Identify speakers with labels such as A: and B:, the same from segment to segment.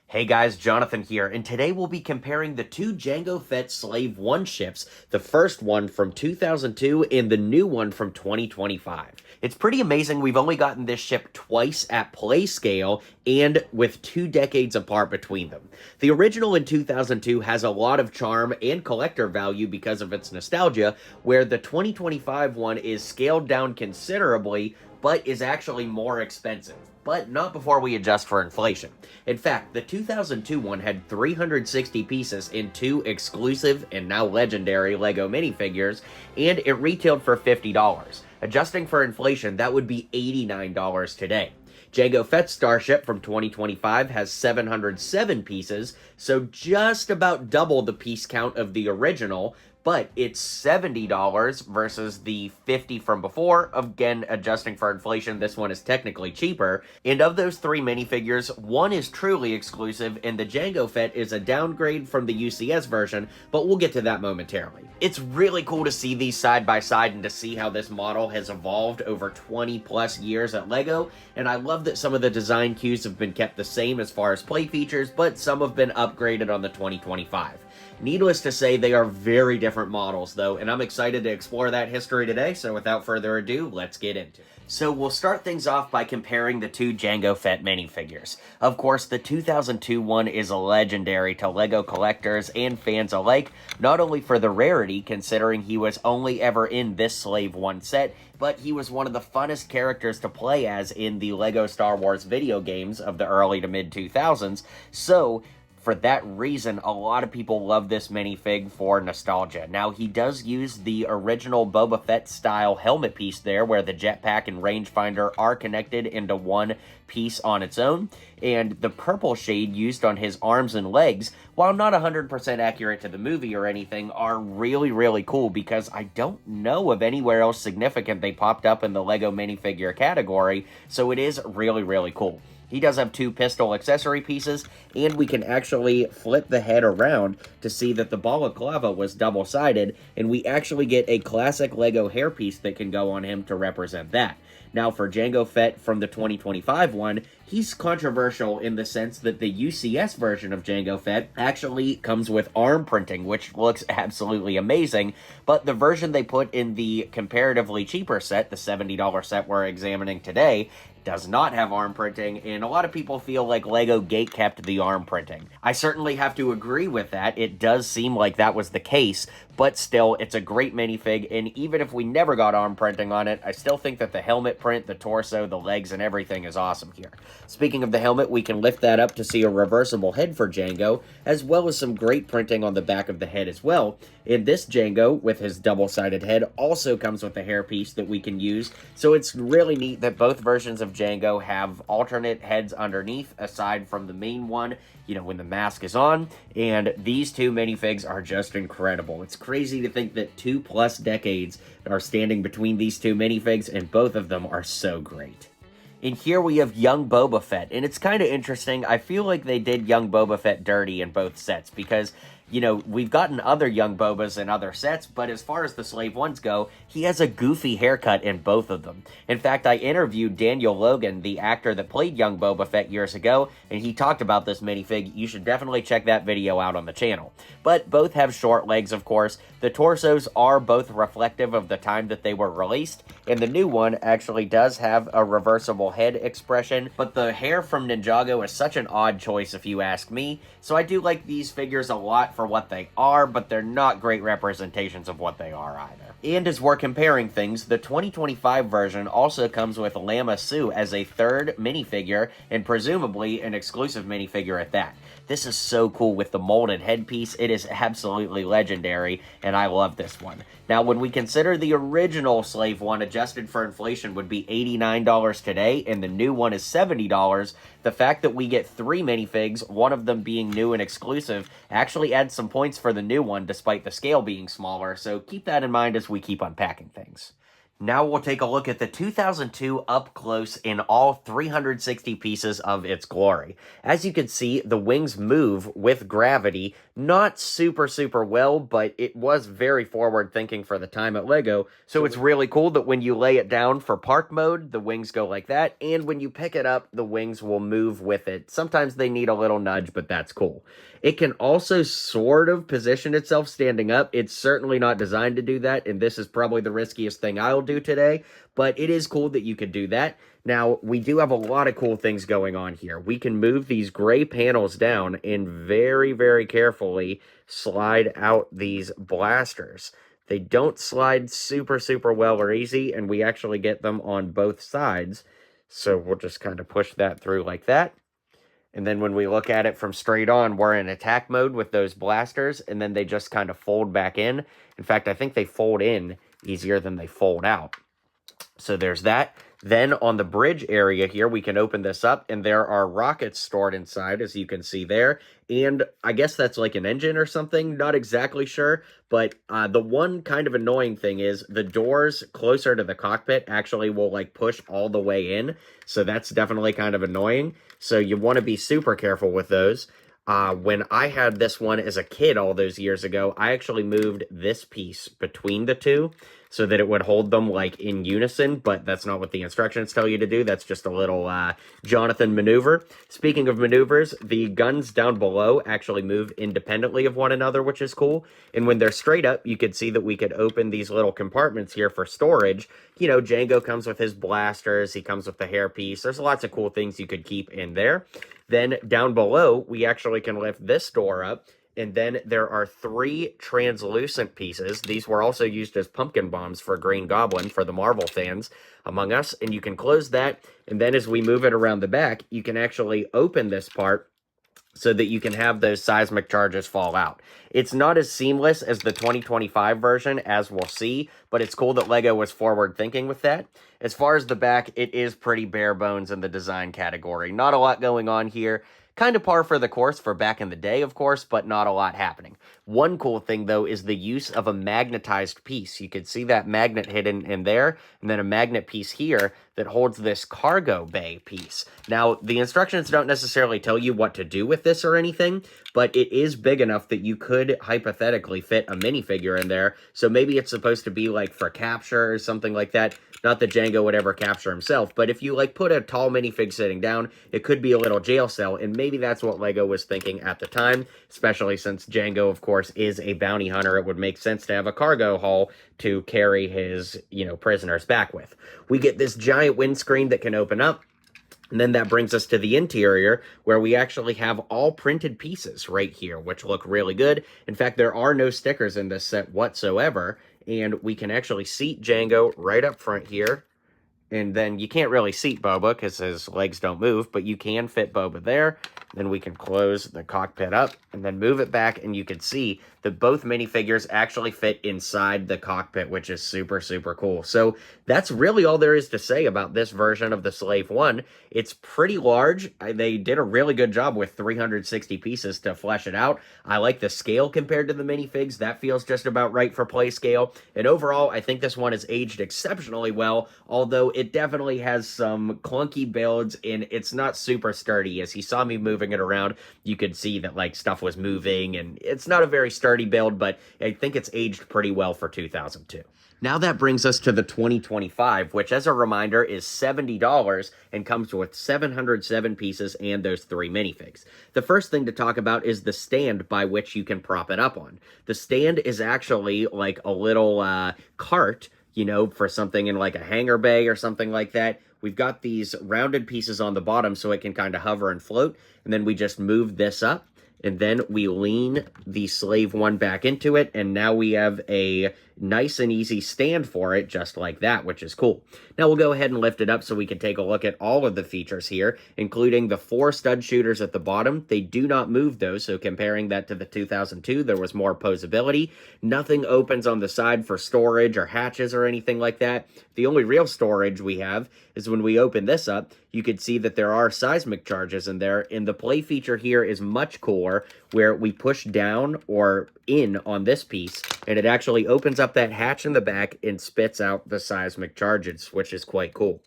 A: Hey guys, Jonathan here, and today we'll be comparing the two Jango Fett Slave 1 ships, the first one from 2002 and the new one from 2025. It's pretty amazing we've only gotten this ship twice at play scale and with 2 decades apart between them. The original in 2002 has a lot of charm and collector value because of its nostalgia, where the 2025 one is scaled down considerably, but is actually more expensive. But not before we adjust for inflation. In fact, the 2002 one had 360 pieces in 2 exclusive and now legendary LEGO minifigures, and it retailed for $50. Adjusting for inflation, that would be $89 today. Jango Fett's Starship from 2025 has 707 pieces, so just about double the piece count of the original, but it's $70 versus the $50 from before. Again, adjusting for inflation, this one is technically cheaper. And of those 3 minifigures, one is truly exclusive, and the Jango Fett is a downgrade from the UCS version, but we'll get to that momentarily. It's really cool to see these side by side and to see how this model has evolved over 20 plus years at LEGO, and I love that some of the design cues have been kept the same as far as play features, but some have been upgraded on the 2025. Needless to say, they are very different models, though, and I'm excited to explore that history today, so without further ado, let's get into it. So we'll start things off by comparing the two Jango Fett minifigures. Of course, the 2002 one is legendary to LEGO collectors and fans alike, not only for the rarity, considering he was only ever in this Slave 1 set, but he was one of the funnest characters to play as in the LEGO Star Wars video games of the early to mid-2000s, so for that reason, a lot of people love this minifig for nostalgia. Now, he does use the original Boba Fett style helmet piece there, where the jetpack and rangefinder are connected into one piece on its own, and the purple shade used on his arms and legs, while not 100% accurate to the movie or anything, are really, really cool because I don't know of anywhere else significant they popped up in the LEGO minifigure category, so it is really, really cool. He does have 2 pistol accessory pieces, and we can actually flip the head around to see that the balaclava was double-sided, and we actually get a classic LEGO hairpiece that can go on him to represent that. Now, for Jango Fett from the 2025 one, he's controversial in the sense that the UCS version of Jango Fett actually comes with arm printing, which looks absolutely amazing, but the version they put in the comparatively cheaper set, the $70 set we're examining today, does not have arm printing, and a lot of people feel like LEGO gatekept the arm printing. I certainly have to agree with that. It does seem like that was the case, but still, it's a great minifig, and even if we never got arm printing on it, I still think that the helmet print, the torso, the legs, and everything is awesome here. Speaking of the helmet, we can lift that up to see a reversible head for Jango, as well as some great printing on the back of the head as well. And this Jango, with his double-sided head, also comes with a hairpiece that we can use, so it's really neat that both versions of Jango have alternate heads underneath, aside from the main one, you know, when the mask is on, and these 2 minifigs are just incredible. It's crazy to think that 2+ decades are standing between these 2 minifigs, and both of them are so great. And here we have young Boba Fett, and it's kind of interesting. I feel like they did young Boba Fett dirty in both sets, because you know, we've gotten other young Bobas in other sets, but as far as the Slave 1s go, he has a goofy haircut in both of them. In fact, I interviewed Daniel Logan, the actor that played young Boba Fett years ago, and he talked about this minifig. You should definitely check that video out on the channel. But both have short legs, of course. The torsos are both reflective of the time that they were released, and the new one actually does have a reversible head expression, but the hair from Ninjago is such an odd choice if you ask me, so I do like these figures a lot for what they are, but they're not great representations of what they are either. And as we're comparing things, the 2025 version also comes with Lama Su as a 3rd minifigure, and presumably an exclusive minifigure at that. This is so cool with the molded headpiece. It is absolutely legendary, and I love this one. Now, when we consider the original Slave 1 adjusted for inflation would be $89 today, and the new one is $70, the fact that we get 3 minifigs, one of them being new and exclusive, actually adds some points for the new one despite the scale being smaller, so keep that in mind as we keep unpacking things. Now we'll take a look at the 2002 up close in all 360 pieces of its glory. As you can see, the wings move with gravity, not super well, but it was very forward thinking for the time at LEGO. So it's really cool that when you lay it down for park mode, the wings go like that, and when you pick it up, the wings will move with it. Sometimes they need a little nudge, but that's cool. It can also sort of position itself standing up. It's certainly not designed to do that, and this is probably the riskiest thing I'll do today, but it is cool that you could do that. Now, we do have a lot of cool things going on here. We can move these gray panels down and very carefully slide out these blasters. They don't slide super well or easy, and we actually get them on both sides. So we'll just kind of push that through like that. And then when we look at it from straight on, we're in attack mode with those blasters, and then they just kind of fold back in. In fact, I think they fold in easier than they fold out. So there's that. Then on the bridge area here, we can open this up, and there are rockets stored inside, as you can see there. And I guess that's like an engine or something, not exactly sure. But the one kind of annoying thing is the doors closer to the cockpit actually will like push all the way in. So that's definitely kind of annoying. So you want to be super careful with those. When I had this one as a kid all those years ago, I actually moved this piece between the two so that it would hold them like in unison, but that's not what the instructions tell you to do. That's just a little Jonathan maneuver. Speaking of maneuvers, the guns down below actually move independently of one another, which is cool. And when they're straight up, you could see that we could open these little compartments here for storage. You know, Jango comes with his blasters, he comes with the hairpiece. There's lots of cool things you could keep in there. Then down below, we actually can lift this door up, and then there are 3 translucent pieces. These were also used as pumpkin bombs for Green Goblin, for the Marvel fans among us, and you can close that, and then as we move it around the back, you can actually open this part so that you can have those seismic charges fall out. It's not as seamless as the 2025 version, as we'll see, but it's cool that LEGO was forward thinking with that. As far as the back, it is pretty bare bones in the design category. Not a lot going on here. Kind of par for the course for back in the day, of course, but not a lot happening. One cool thing, though, is the use of a magnetized piece. You can see that magnet hidden in there, and then a magnet piece here that holds this cargo bay piece. Now, the instructions don't necessarily tell you what to do with this or anything, but it is big enough that you could hypothetically fit a minifigure in there, so maybe it's supposed to be, like, for capture or something like that. Not that Jango would ever capture himself, but if you, like, put a tall minifig sitting down, it could be a little jail cell, and maybe that's what LEGO was thinking at the time, especially since Jango, of course, is a bounty hunter. It would make sense to have a cargo hull to carry his, prisoners back with. We get this giant windscreen that can open up. And then that brings us to the interior, where we actually have all printed pieces right here, which look really good. In fact, there are no stickers in this set whatsoever, and we can actually seat Jango right up front here. And then you can't really seat Boba because his legs don't move, but you can fit Boba there. Then we can close the cockpit up and then move it back, and you can see that both minifigures actually fit inside the cockpit, which is super cool. So that's really all there is to say about this version of the Slave 1. It's pretty large. They did a really good job with 360 pieces to flesh it out. I like the scale compared to the minifigs. That feels just about right for play scale. And overall, I think this one is aged exceptionally well, although it definitely has some clunky builds, and it's not super sturdy. As you saw me moving it around, you could see that like stuff was moving, and it's not a very sturdy build, but I think it's aged pretty well for 2002. Now that brings us to the 2025, which as a reminder is $70 and comes with 707 pieces and those 3 minifigs. The first thing to talk about is the stand by which you can prop it up on. The stand is actually like a little cart, for something in like a hangar bay or something like that. We've got these rounded pieces on the bottom so it can kind of hover and float, and then we just move this up, and then we lean the Slave 1 back into it, and now we have a nice and easy stand for it, just like that, which is cool. Now we'll go ahead and lift it up so we can take a look at all of the features here, including the 4 stud shooters at the bottom. They do not move those, so comparing that to the 2002, there was more posability. Nothing opens on the side for storage or hatches or anything like that. The only real storage we have is when we open this up, you could see that there are seismic charges in there, and the play feature here is much cooler. before, where we push down or in on this piece, and it actually opens up that hatch in the back and spits out the seismic charges, which is quite cool.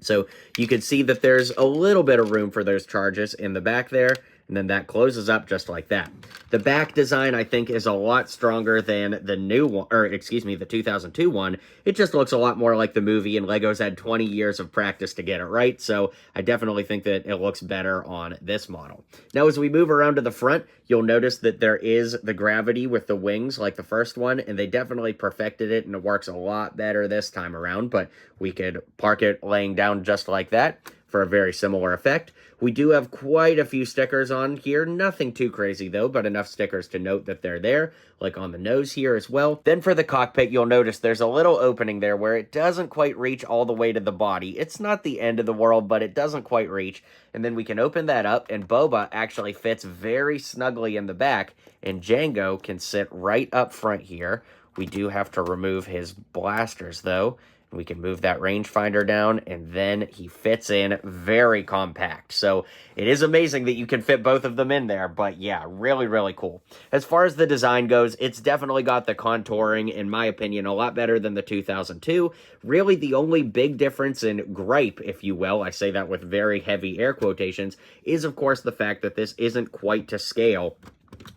A: So you can see that there's a little bit of room for those charges in the back there, and then that closes up just like that. The back design, I think, is a lot stronger than the new one, or excuse me, the 2002 one. It just looks a lot more like the movie, and Lego's had 20 years of practice to get it right, so I definitely think that it looks better on this model. Now, as we move around to the front, you'll notice that there is the gravity with the wings like the first one, and they definitely perfected it, and it works a lot better this time around, but we could park it laying down just like that for a very similar effect. We do have quite a few stickers on here. Nothing too crazy, though, but enough stickers to note that they're there, like on the nose here as well. Then for the cockpit, you'll notice there's a little opening there where it doesn't quite reach all the way to the body. It's not the end of the world, but it doesn't quite reach. And then we can open that up, and Boba actually fits very snugly in the back, and Jango can sit right up front here. We do have to remove his blasters, though. We can move that rangefinder down, and then he fits in very compact. So it is amazing that you can fit both of them in there, but yeah, really, really cool. As far as the design goes, it's definitely got the contouring, in my opinion, a lot better than the 2002. Really, the only big difference in gripe, if you will, I say that with very heavy air quotations, is of course the fact that this isn't quite to scale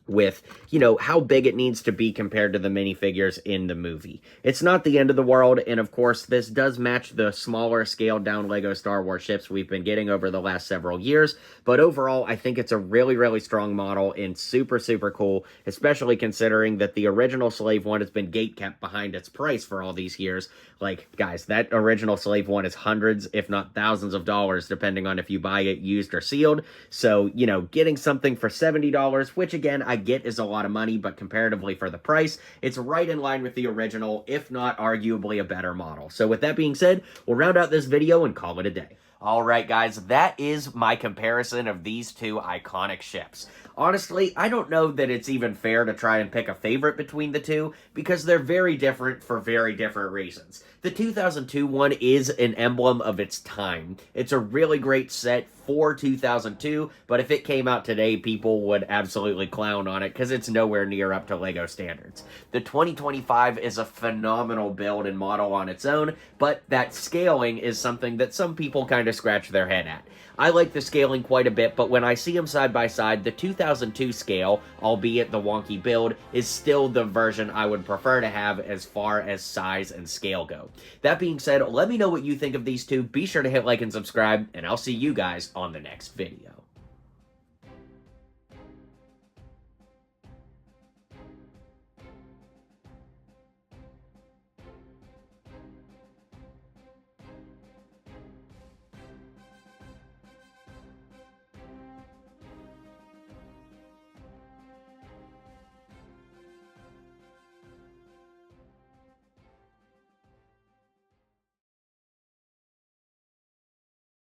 A: with, you know, how big it needs to be compared to the minifigures in the movie. It's not the end of the world, and of course, this does match the smaller scaled down Lego Star Wars ships we've been getting over the last several years, but overall, I think it's a really, really strong model and super, super cool, especially considering that the original Slave One has been gate-kept behind its price for all these years. Like, guys, that original Slave One is hundreds, if not thousands of dollars, depending on if you buy it used or sealed. So, you know, getting something for $70, which again, I get is a lot of money, but comparatively for the price, it's right in line with the original, if not arguably a better model. So with that being said, we'll round out this video and call it a day. Alright guys, that is my comparison of these two iconic ships. Honestly, I don't know that it's even fair to try and pick a favorite between the two, because they're very different for very different reasons. The 2002 one is an emblem of its time. It's a really great set for 2002, but if it came out today, people would absolutely clown on it because it's nowhere near up to Lego standards. The 2025 is a phenomenal build and model on its own, but that scaling is something that some people kind of scratch their head at. I like the scaling quite a bit, but when I see them side by side, the 2002 scale, albeit the wonky build, is still the version I would prefer to have as far as size and scale go. That being said, let me know what you think of these two. Be sure to hit like and subscribe, and I'll see you guys on the next video.